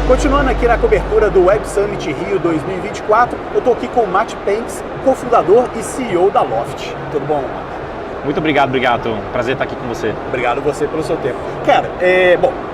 Continuando aqui na cobertura do Web Summit Rio 2024, eu estou aqui com o Matt Penks, cofundador e CEO da Loft. Tudo bom, Matt? Muito obrigado. Prazer estar aqui com você. Obrigado você pelo seu tempo. Cara,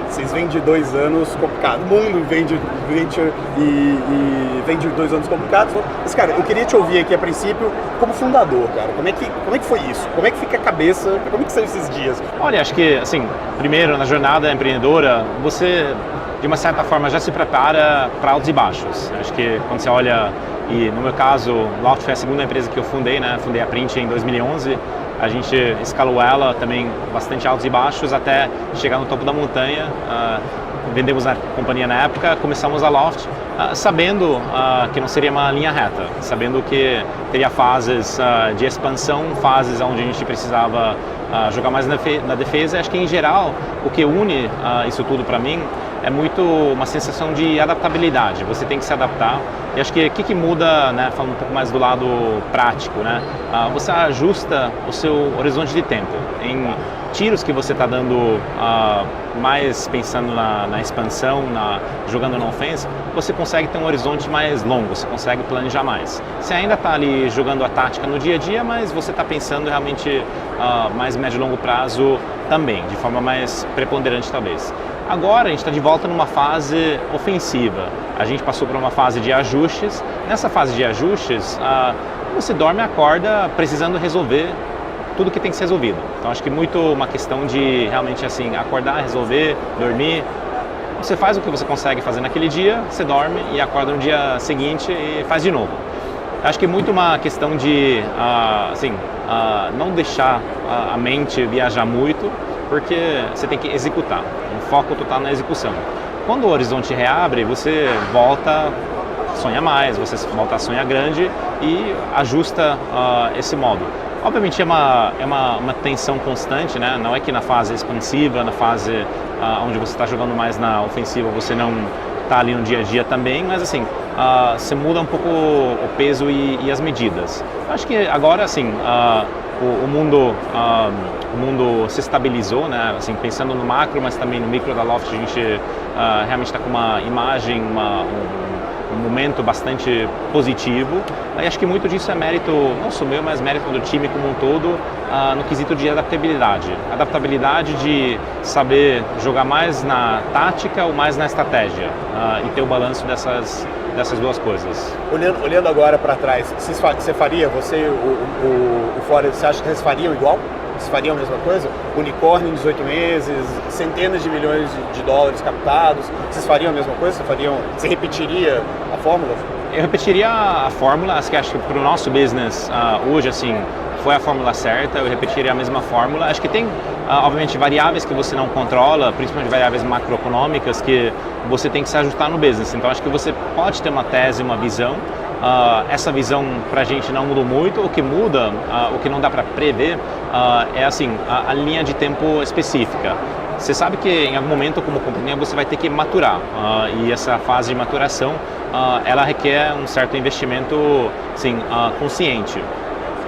vocês vêm de 2 anos complicados. O mundo vem de venture e vem de 2 anos complicados. Mas, cara, eu queria te ouvir aqui a princípio como fundador, cara. Como é que foi isso? Como é que fica a cabeça? Como é que são esses dias? Olha, acho que, assim, primeiro, na jornada empreendedora, você, de uma certa forma, já se prepara para altos e baixos. Acho que quando você olha, e no meu caso, Loft foi a segunda empresa que eu fundei, né? Fundei a Print em 2011. A gente escalou ela também bastante altos e baixos até chegar no topo da montanha. Vendemos a companhia na época, começamos a Loft sabendo que não seria uma linha reta, sabendo que teria fases de expansão, fases onde a gente precisava jogar mais na defesa. Acho que, em geral, o que une isso tudo para mim é muito uma sensação de adaptabilidade. Você tem que se adaptar. E acho que o que muda, né, falando um pouco mais do lado prático, né, você ajusta o seu horizonte de tempo. Em tiros que você está dando mais pensando na expansão, jogando no offense, você consegue ter um horizonte mais longo, você consegue planejar mais. Você ainda está ali jogando a tática no dia a dia, mas você está pensando realmente mais médio e longo prazo também, de forma mais preponderante talvez. Agora a gente está de volta numa fase ofensiva. A gente passou por uma fase de ajustes. Nessa fase de ajustes, você dorme e acorda precisando resolver tudo que tem que ser resolvido. Então acho que muito uma questão de realmente assim acordar, resolver, dormir. Você faz o que você consegue fazer naquele dia, você dorme e acorda no dia seguinte e faz de novo. Acho que muito uma questão de não deixar a mente viajar muito, porque você tem que executar, um foco total na execução. Quando o horizonte reabre, você volta a sonhar mais, você volta a sonhar grande e ajusta esse modo. Obviamente é uma tensão constante, né? Não é que na fase expansiva, na fase onde você está jogando mais na ofensiva, você não está ali no dia a dia também, mas assim, você muda um pouco o peso e as medidas. Acho que agora, assim, o mundo se estabilizou, né? Assim, pensando no macro, mas também no micro da Loft, a gente realmente está com uma imagem, um momento bastante positivo. E acho que muito disso é mérito, não só meu, mas mérito do time como um todo, no quesito de adaptabilidade. Adaptabilidade de saber jogar mais na tática ou mais na estratégia e ter o balanço dessas duas coisas. Olhando agora para trás, você faria, o Fora, você acha que vocês fariam igual? Vocês fariam a mesma coisa? Unicórnio em 18 meses, centenas de milhões de dólares captados, vocês fariam a mesma coisa? Você repetiria a fórmula? Eu repetiria a fórmula. Acho que para o nosso business hoje, assim, foi a fórmula certa. Eu repetiria a mesma fórmula. Acho que tem, obviamente, variáveis que você não controla, principalmente variáveis macroeconômicas, que você tem que se ajustar no business. Então, acho que você pode ter uma tese, uma visão. Essa visão para a gente não mudou muito. O que muda, o que não dá para prever, é assim, a linha de tempo específica. Você sabe que em algum momento, como companhia, você vai ter que maturar, e essa fase de maturação, ela requer um certo investimento, assim, consciente.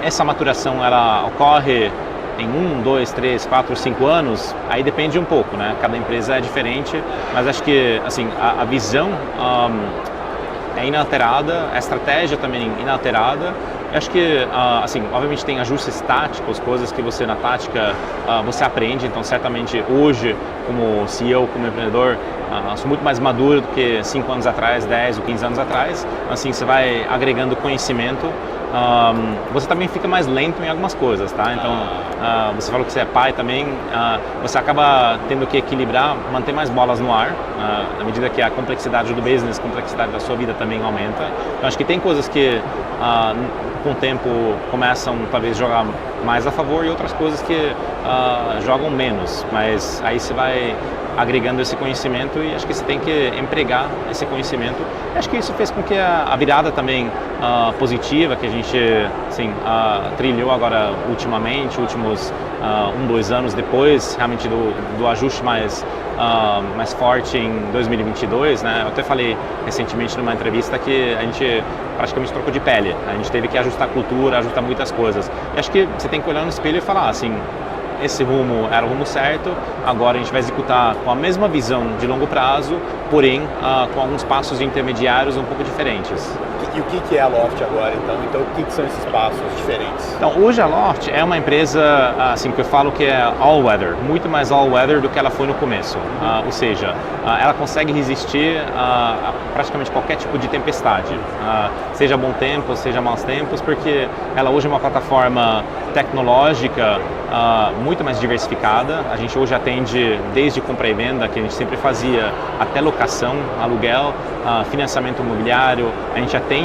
Essa maturação, ela ocorre em 1, 2, 3, 4, 5 anos, aí depende um pouco, né? Cada empresa é diferente, mas acho que, assim, a visão é inalterada, a estratégia também inalterada. Eu acho que, assim, obviamente tem ajustes táticos, coisas que você na tática você aprende. Então, certamente hoje, como CEO, como empreendedor, sou muito mais maduro do que 5 anos atrás, 10 ou 15 anos atrás. Assim, você vai agregando conhecimento. Você também fica mais lento em algumas coisas, tá? Então, você falou que você é pai também, você acaba tendo que equilibrar, manter mais bolas no ar, na medida que a complexidade do business, a complexidade da sua vida também aumenta. Então, acho que tem coisas que, com o tempo, começam talvez jogar mais a favor e outras coisas que jogam menos, mas aí você vai agregando esse conhecimento e acho que você tem que empregar esse conhecimento. Acho que isso fez com que a virada também positiva que a gente, assim, trilhou agora ultimamente, últimos 1, 2 anos depois realmente do ajuste mais forte em 2022, né? Eu até falei recentemente numa entrevista que a gente praticamente trocou de pele. A gente teve que ajustar a cultura, ajustar muitas coisas. E acho que você tem que olhar no espelho e falar assim, esse rumo era o rumo certo, agora a gente vai executar com a mesma visão de longo prazo, porém com alguns passos intermediários um pouco diferentes. E o que é a Loft agora, então? Então, o que são esses passos diferentes? Então, hoje a Loft é uma empresa, assim, que eu falo que é all-weather, muito mais all-weather do que ela foi no começo. Ou seja, ela consegue resistir a praticamente qualquer tipo de tempestade, seja bom tempo, seja maus tempos, porque ela hoje é uma plataforma tecnológica muito mais diversificada. A gente hoje atende desde compra e venda, que a gente sempre fazia, até locação, aluguel, financiamento imobiliário. A gente atende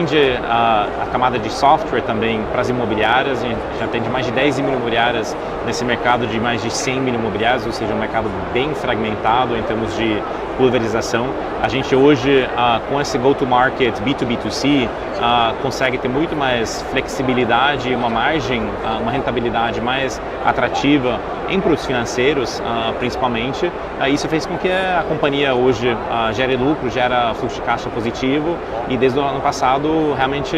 a camada de software também para as imobiliárias. A gente atende mais de 10 mil imobiliárias nesse mercado de mais de 100 mil imobiliários, ou seja, um mercado bem fragmentado em termos de pulverização. A gente hoje, com esse go-to-market B2B2C, consegue ter muito mais flexibilidade, uma margem, uma rentabilidade mais atrativa em produtos financeiros, principalmente. Isso fez com que a companhia hoje gere lucro, gera fluxo de caixa positivo e desde o ano passado realmente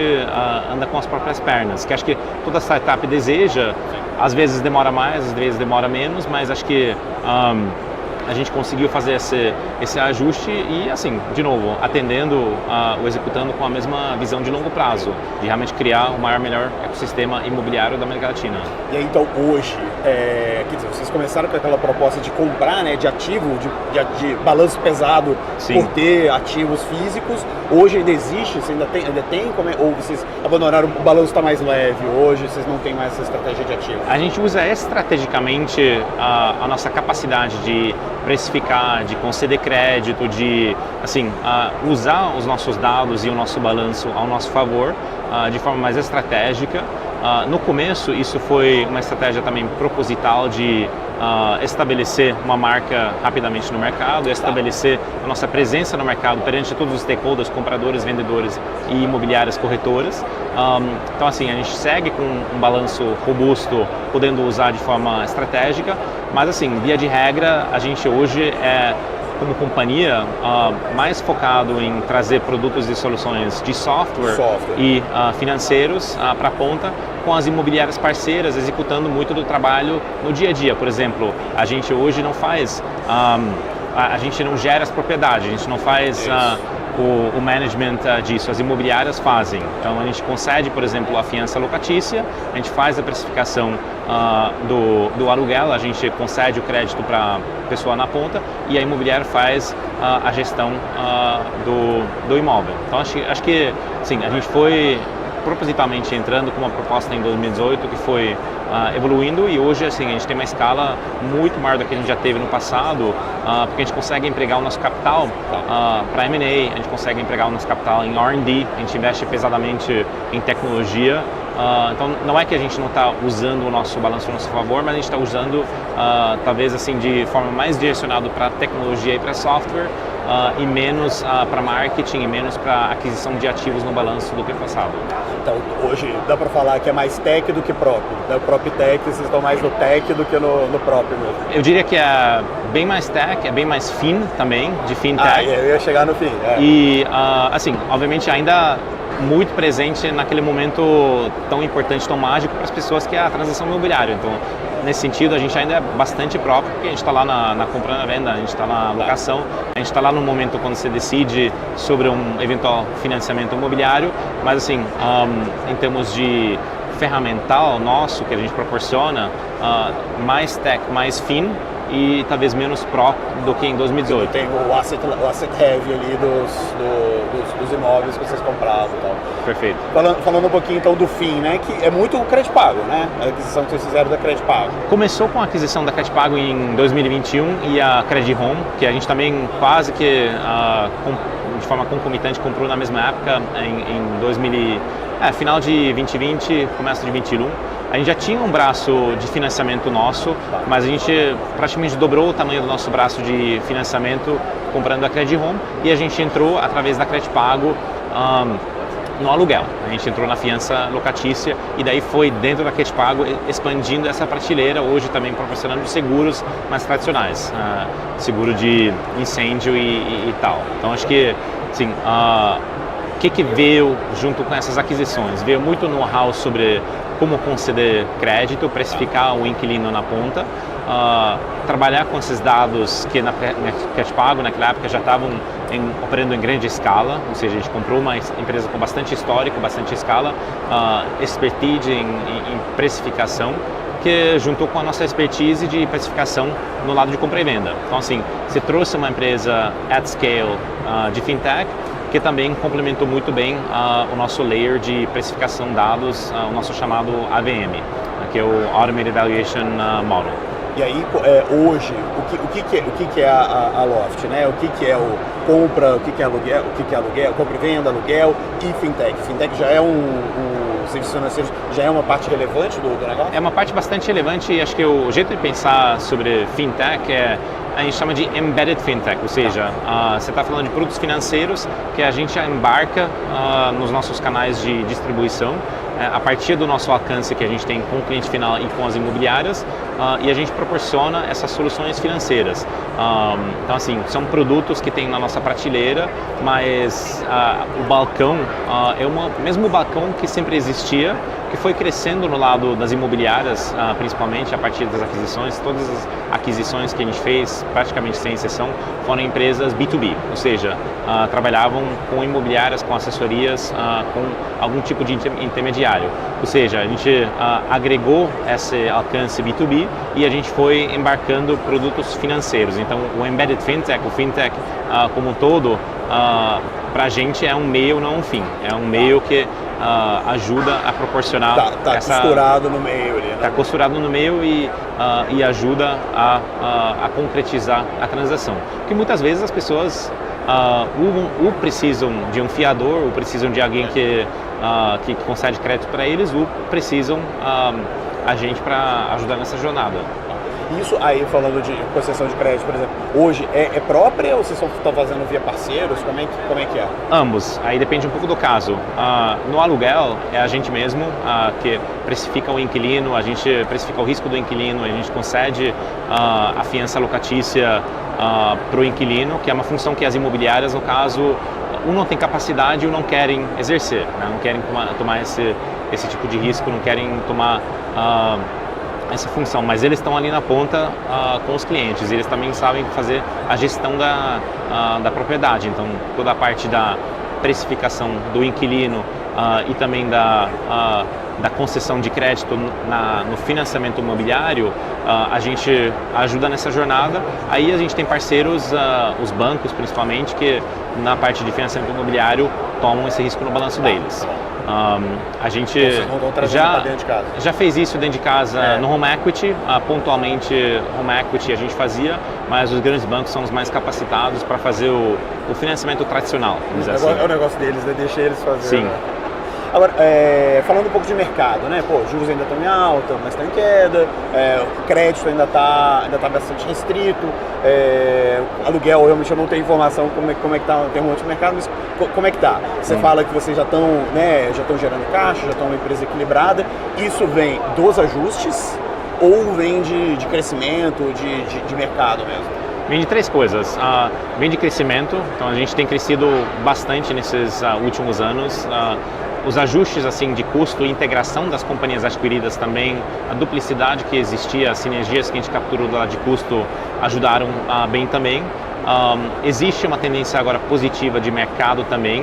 anda com as próprias pernas, que acho que toda startup deseja. Às vezes demora mais, às vezes demora menos, mas acho que a gente conseguiu fazer esse ajuste e, assim, de novo, atendendo ou executando com a mesma visão de longo prazo, de realmente criar o maior, melhor ecossistema imobiliário da América Latina. E aí, então, hoje, quer dizer, vocês começaram com aquela proposta de comprar, né, de ativo, de balanço pesado. Sim. Por ter ativos físicos. Hoje ainda existe? Você ainda tem ou vocês abandonaram, o balanço está mais leve, hoje vocês não têm mais essa estratégia de ativo? A gente usa estrategicamente a nossa capacidade de precificar, de conceder crédito, de assim, usar os nossos dados e o nosso balanço ao nosso favor de forma mais estratégica. No começo, isso foi uma estratégia também proposital de estabelecer uma marca rapidamente no mercado, estabelecer a nossa presença no mercado perante todos os stakeholders, compradores, vendedores e imobiliárias corretoras. Então, assim, a gente segue com um balanço robusto, podendo usar de forma estratégica, mas, assim, via de regra, a gente hoje como companhia, mais focado em trazer produtos e soluções de software. E financeiros para a ponta, com as imobiliárias parceiras, executando muito do trabalho no dia a dia. Por exemplo, a gente hoje não faz, a gente não gera as propriedades, a gente não faz o management disso, as imobiliárias fazem. Então a gente concede, por exemplo, a fiança locatícia, a gente faz a precificação do aluguel, a gente concede o crédito para a pessoa na ponta e a imobiliária faz a gestão do imóvel. Então acho que sim, a gente foi propositalmente entrando com uma proposta em 2018 que foi evoluindo e hoje assim, a gente tem uma escala muito maior do que a gente já teve no passado, porque a gente consegue empregar o nosso capital para M&A, a gente consegue empregar o nosso capital em R&D, a gente investe pesadamente em tecnologia. Então não é que a gente não está usando o nosso balanço a nosso favor, mas a gente está usando talvez assim de forma mais direcionada para tecnologia e para software e menos para marketing e menos para aquisição de ativos no balanço do que passado. Então hoje dá para falar que é mais tech do que próprio, da próprio tech, vocês estão mais no tech do que no próprio mesmo. Eu diria que é bem mais tech, é bem mais fin também, de fintech. Eu ia chegar no fim. E assim, obviamente ainda muito presente naquele momento tão importante, tão mágico para as pessoas que é a transação imobiliária. Então, nesse sentido, a gente ainda é bastante próprio, porque a gente está lá na compra e na venda, a gente está na locação, a gente está lá no momento quando você decide sobre um eventual financiamento imobiliário, mas assim, em termos de ferramental nosso que a gente proporciona, mais tech, mais fin, e talvez menos pró do que em 2018. Tem o asset heavy ali dos imóveis que vocês compravam e tal. Perfeito. Falando um pouquinho então do fim, né, que é muito o Crédito Pago, né, a aquisição que vocês fizeram da Crédito Pago. Começou com a aquisição da Crédito Pago em 2021 e a Credit Home, que a gente também quase que de forma concomitante comprou na mesma época, final de 2020, começo de 2021. A gente já tinha um braço de financiamento nosso, mas a gente praticamente dobrou o tamanho do nosso braço de financiamento comprando a Credit Home e a gente entrou através da Credit Pago no aluguel. A gente entrou na fiança locatícia e daí foi dentro da Credit Pago expandindo essa prateleira, hoje também proporcionando seguros mais tradicionais, seguro de incêndio e tal. Então acho que, sim, que veio junto com essas aquisições? Veio muito know-how sobre como conceder crédito, precificar o inquilino na ponta, trabalhar com esses dados que na CashPago, naquela época, já estavam operando em grande escala, ou seja, a gente comprou uma empresa com bastante histórico, bastante escala, expertise em precificação, que juntou com a nossa expertise de precificação no lado de compra e venda. Então, assim, você trouxe uma empresa at scale de fintech, que também complementou muito bem o nosso layer de precificação de dados, o nosso chamado AVM, que é o Automated Valuation Model. E aí, hoje, o que é a Loft, né? O que é o compra, o que é aluguel, compra e venda, aluguel e fintech. Fintech já é um serviço financeiro, já é uma parte relevante do negócio? É uma parte bastante relevante e acho que o jeito de pensar sobre fintech a gente chama de embedded fintech, ou seja, você está falando de produtos financeiros que a gente embarca nos nossos canais de distribuição, a partir do nosso alcance que a gente tem com o cliente final e com as imobiliárias, e a gente proporciona essas soluções financeiras. Então, assim, são produtos que tem na nossa prateleira, mas o balcão é o mesmo balcão que sempre existia, que foi crescendo no lado das imobiliárias, principalmente a partir das aquisições. Todas as aquisições que a gente fez, praticamente sem exceção, foram empresas B2B, ou seja, trabalhavam com imobiliárias, com assessorias, com algum tipo de intermediário. Ou seja, a gente agregou esse alcance B2B e a gente foi embarcando produtos financeiros. Então, o Embedded Fintech, o Fintech como um todo, para a gente é um meio, não um fim. É um meio que ajuda a proporcionar tá costurado no meio ali, né? Está costurado no meio e ajuda a concretizar a transação. Porque muitas vezes as pessoas ou precisam de um fiador, ou precisam de alguém que concede crédito para eles, ou precisam a gente para ajudar nessa jornada. Isso aí, falando de concessão de crédito, por exemplo, hoje é própria ou vocês estão fazendo via parceiros? Como é que é? Ambos, aí depende um pouco do caso. No aluguel, é a gente mesmo que precifica o inquilino, a gente precifica o risco do inquilino, a gente concede a fiança locatícia para o inquilino, que é uma função que as imobiliárias, no caso, não tem capacidade ou não querem exercer, né? Não querem tomar esse tipo de risco, não querem tomar essa função, mas eles estão ali na ponta com os clientes, eles também sabem fazer a gestão da propriedade, então toda a parte da precificação do inquilino e também da concessão de crédito no financiamento imobiliário, a gente ajuda nessa jornada. Aí a gente tem parceiros, os bancos principalmente, que na parte de financiamento imobiliário tomam esse risco no balanço deles. A gente já fez isso dentro de casa no home equity, pontualmente home equity a gente fazia, mas os grandes bancos são os mais capacitados para fazer o financiamento tradicional. É o negócio deles, né? Deixa eles fazer. Sim. Né? Agora, falando um pouco de mercado, né? Pô, juros ainda estão em alta, mas está em queda, o crédito ainda tá bastante restrito, aluguel, realmente eu não tenho informação como é que tá, tem um monte de mercado, mas como é que tá? Você fala que vocês já estão gerando caixa, já estão uma empresa equilibrada, isso vem dos ajustes ou vem de crescimento, de mercado mesmo? Vem de três coisas. Vem de crescimento, então a gente tem crescido bastante nesses últimos anos. Os ajustes assim de custo e integração das companhias adquiridas também, a duplicidade que existia, as sinergias que a gente capturou do lado de custo ajudaram bem também. Existe uma tendência agora positiva de mercado também.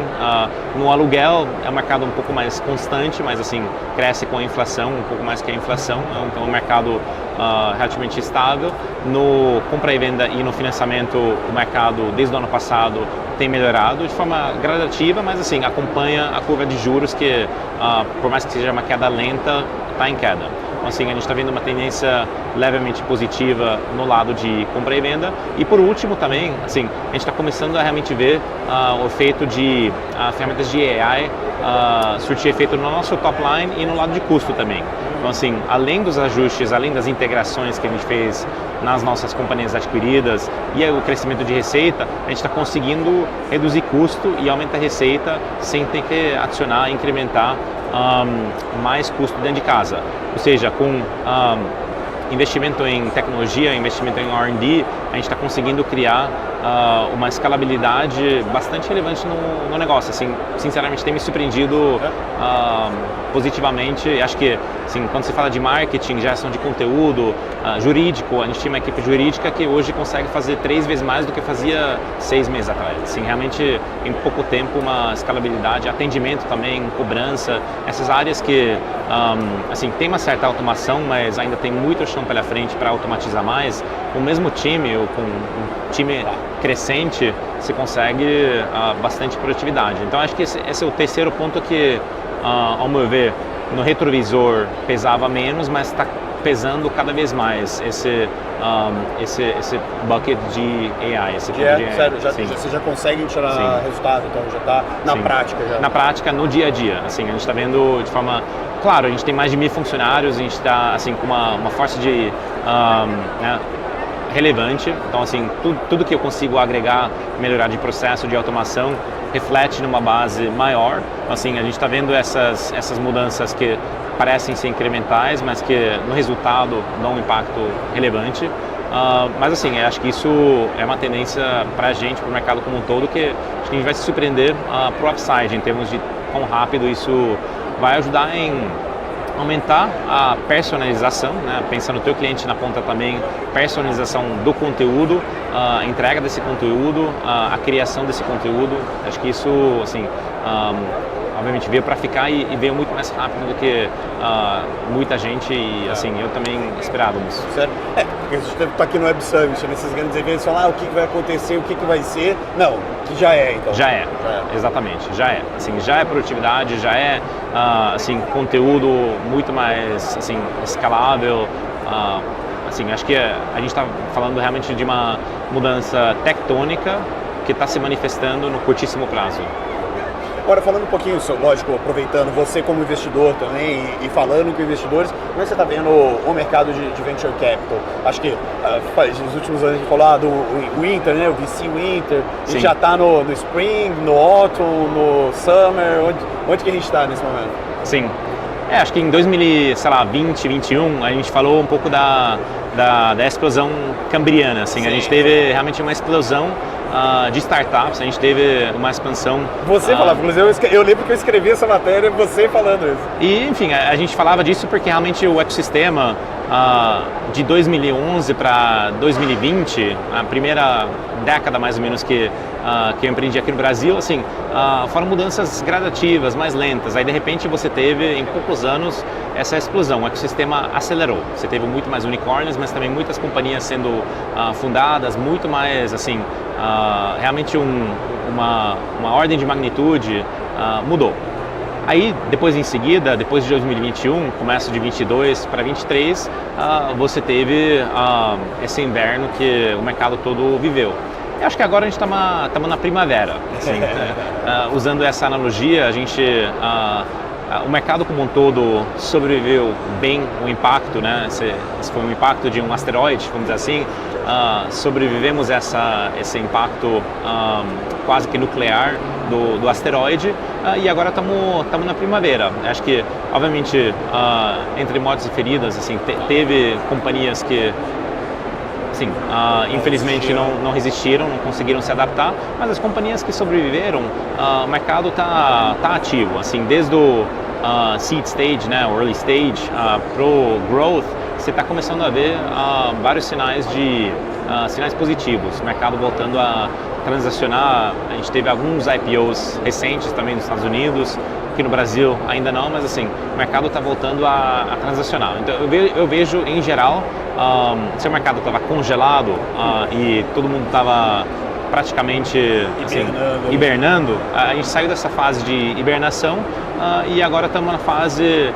No aluguel é um mercado um pouco mais constante, mas assim cresce com a inflação, um pouco mais que a inflação, então é um mercado relativamente estável. No compra e venda e no financiamento, o mercado desde o ano passado tem melhorado de forma gradativa, mas assim acompanha a curva de juros que, por mais que seja uma queda lenta, está em queda. Então, assim, a gente está vendo uma tendência levemente positiva no lado de compra e venda. E por último também, assim, a gente está começando a realmente ver o efeito de ferramentas de AI surtir efeito no nosso top line e no lado de custo também. Então, assim, além dos ajustes, além das integrações que a gente fez nas nossas companhias adquiridas e o crescimento de receita, a gente está conseguindo reduzir custo e aumentar a receita sem ter que adicionar, incrementar mais custo dentro de casa. Ou seja, com investimento em tecnologia, investimento em R&D, a gente está conseguindo criar uma escalabilidade bastante relevante no negócio. Assim, sinceramente, tem me surpreendido positivamente. Acho que, assim, quando se fala de marketing, geração de conteúdo, jurídico, a gente tinha uma equipe jurídica que hoje consegue fazer 3 vezes mais do que fazia 6 meses atrás. Assim, realmente, em pouco tempo, uma escalabilidade, atendimento também, cobrança, essas áreas que, assim, tem uma certa automação, mas ainda tem muito chão pela frente para automatizar mais. Com o mesmo time, ou com um time crescente, se consegue bastante produtividade. Então, acho que esse é o terceiro ponto que, ao meu ver, no retrovisor pesava menos, mas está pesando cada vez mais esse bucket de AI. Esse de AI. Sério, você já consegue tirar resultado, então já está na prática. Já. Na prática, no dia a dia. Assim, a gente está vendo de forma... Claro, a gente tem mais de 1.000 funcionários, a gente está assim, com uma força de... relevante, então assim, tudo que eu consigo agregar, melhorar de processo, de automação, reflete numa base maior. Assim, a gente está vendo essas mudanças que parecem ser incrementais, mas que no resultado dão um impacto relevante. Mas assim, acho que isso é uma tendência para a gente, para o mercado como um todo, que acho que a gente vai se surpreender para o upside, em termos de quão rápido isso vai ajudar em aumentar a personalização, né? Pensa no teu cliente na ponta também, personalização do conteúdo, a entrega desse conteúdo, a criação desse conteúdo. Acho que isso, assim, obviamente veio para ficar e veio muito mais rápido do que muita gente e, assim, eu também esperávamos. Certo? Porque a gente está aqui no Web Summit, nesses grandes eventos, falar o que vai acontecer, o que vai ser. Não, que já é, então. Já é, exatamente, já é. Assim, já é produtividade, já é, assim, conteúdo muito mais, assim, escalável. Assim, acho que a gente está falando realmente de uma mudança tectônica que está se manifestando no curtíssimo prazo. Agora, falando um pouquinho, lógico, aproveitando você como investidor também e falando com investidores, como é que você está vendo o mercado de Venture Capital? Acho que nos últimos anos a gente falou do Winter, né, o VC Winter, a gente já está no Spring, no Autumn, no Summer, onde que a gente está nesse momento? Sim, acho que em 2020, 2021, a gente falou um pouco da explosão cambriana, assim, a gente teve realmente uma explosão de startups, a gente teve uma expansão. Você falava, inclusive eu lembro que eu escrevi essa matéria, você falando isso. E, enfim, a gente falava disso porque realmente o ecossistema de 2011 para 2020, a primeira década mais ou menos que eu empreendi aqui no Brasil, assim, foram mudanças gradativas, mais lentas. Aí de repente você teve, em poucos anos, essa explosão, o ecossistema acelerou. Você teve muito mais unicórnios, mas também muitas companhias sendo fundadas, muito mais, assim, realmente uma ordem de magnitude mudou. Aí, depois em seguida, depois de 2021, começo de 22 para 23, você teve esse inverno que o mercado todo viveu. Eu acho que agora a gente estamos na primavera. Assim, usando essa analogia, a gente... o mercado como um todo sobreviveu bem o impacto, né? Esse foi um impacto de um asteroide, vamos dizer assim. Sobrevivemos esse impacto quase que nuclear do asteroide e agora estamos na primavera. Acho que, obviamente, entre mortes e feridas, assim, teve companhias que, assim, infelizmente não resistiram, não conseguiram se adaptar, mas as companhias que sobreviveram, o mercado está ativo, assim, desde o seed stage, né, o early stage, pro growth, você está começando a ver vários sinais positivos, o mercado voltando a transacionar. A gente teve alguns IPOs recentes também nos Estados Unidos, aqui no Brasil ainda não, mas assim, o mercado está voltando a transacionar. Então eu vejo, em geral, se o mercado estava congelado e todo mundo estava praticamente hibernando, a gente saiu dessa fase de hibernação e agora estamos na fase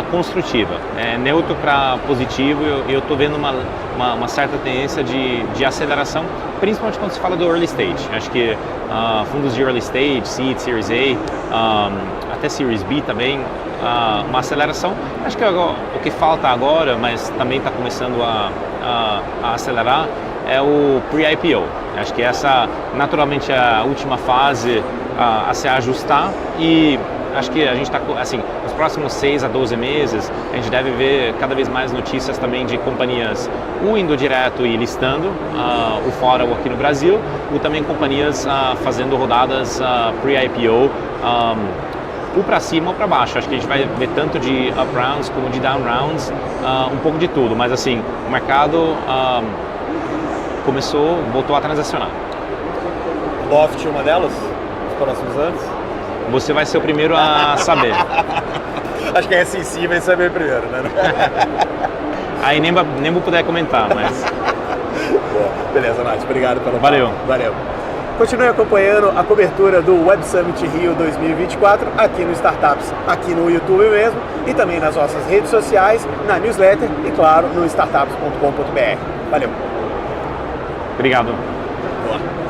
construtiva, neutro para positivo, e eu estou vendo uma certa tendência de aceleração, principalmente quando se fala do early stage. Acho que fundos de early stage, seed, series A, até series B também, uma aceleração. Acho que o que falta agora, mas também está começando a acelerar, é o pre-IPO. Acho que essa naturalmente é a última fase a se ajustar, e acho que a gente está, assim, nos próximos 6 a 12 meses, a gente deve ver cada vez mais notícias também de companhias indo direto e listando o fora ou aqui no Brasil, ou também companhias fazendo rodadas pre-IPO, ou para cima ou para baixo. Acho que a gente vai ver tanto de up rounds como de down rounds, um pouco de tudo, mas assim, o mercado voltou a transacionar. Loft, uma delas, nos próximos anos? Você vai ser o primeiro a saber. Acho que a SEC vai saber primeiro, né? Aí nem vou poder comentar, mas... Boa. Beleza, Nath, obrigado pelo Valeu. papo. Valeu. Continue acompanhando a cobertura do Web Summit Rio 2024 aqui no Startups, aqui no YouTube mesmo, e também nas nossas redes sociais, na newsletter e, claro, no startups.com.br. Valeu. Obrigado. Boa.